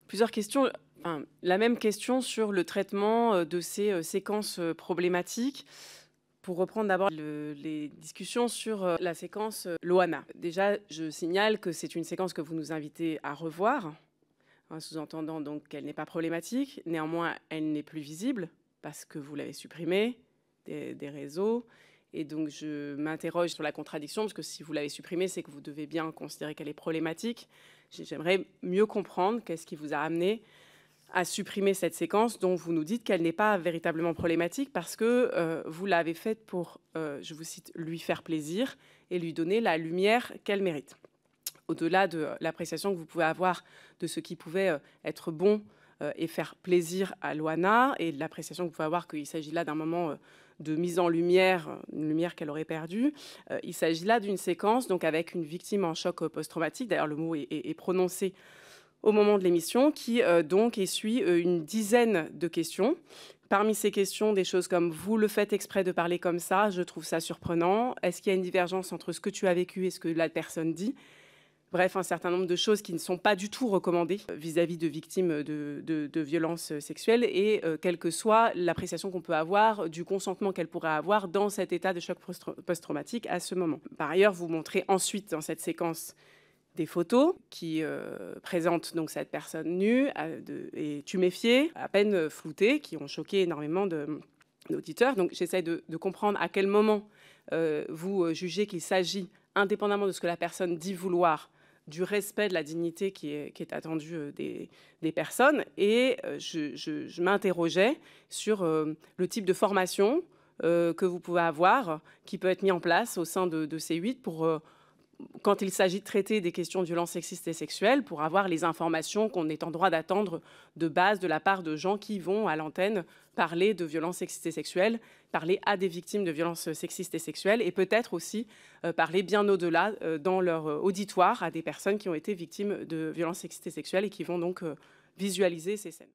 Plusieurs questions, enfin, la même question sur le traitement, de ces, séquences, problématiques. Pour reprendre d'abord les discussions sur, la séquence, Loana. Déjà, je signale que c'est une séquence que vous nous invitez à revoir, en sous-entendant donc qu'elle n'est pas problématique. Néanmoins, elle n'est plus visible parce que vous l'avez supprimée des réseaux et donc je m'interroge sur la contradiction parce que si vous l'avez supprimée, c'est que vous devez bien considérer qu'elle est problématique. J'aimerais mieux comprendre qu'est-ce qui vous a amené à supprimer cette séquence dont vous nous dites qu'elle n'est pas véritablement problématique parce que vous l'avez faite pour, je vous cite, lui faire plaisir et lui donner la lumière qu'elle mérite. Au-delà de l'appréciation que vous pouvez avoir de ce qui pouvait être bon et faire plaisir à Loana et de l'appréciation que vous pouvez avoir qu'il s'agit là d'un moment de mise en lumière, une lumière qu'elle aurait perdue. Il s'agit là d'une séquence donc avec une victime en choc post-traumatique, d'ailleurs le mot est prononcé au moment de l'émission, qui donc essuie une dizaine de questions. Parmi ces questions, des choses comme « vous le faites exprès de parler comme ça, je trouve ça surprenant »,« est-ce qu'il y a une divergence entre ce que tu as vécu et ce que la personne dit ?» Bref, un certain nombre de choses qui ne sont pas du tout recommandées vis-à-vis de victimes de violences sexuelles et quelle que soit l'appréciation qu'on peut avoir du consentement qu'elle pourrait avoir dans cet état de choc post-traumatique à ce moment. Par ailleurs, vous montrez ensuite dans cette séquence des photos qui présentent donc cette personne nue et tuméfiée, à peine floutée, qui ont choqué énormément d'auditeurs. Donc j'essaie de comprendre à quel moment vous jugez qu'il s'agit, indépendamment de ce que la personne dit vouloir, du respect de la dignité qui est attendu des personnes. Et je m'interrogeais sur le type de formation que vous pouvez avoir, qui peut être mis en place au sein de C8 pour quand il s'agit de traiter des questions de violences sexistes et sexuelles, pour avoir les informations qu'on est en droit d'attendre de base de la part de gens qui vont à l'antenne parler de violences sexistes et sexuelles, parler à des victimes de violences sexistes et sexuelles, et peut-être aussi parler bien au-delà dans leur auditoire à des personnes qui ont été victimes de violences sexistes et sexuelles et qui vont donc visualiser ces scènes.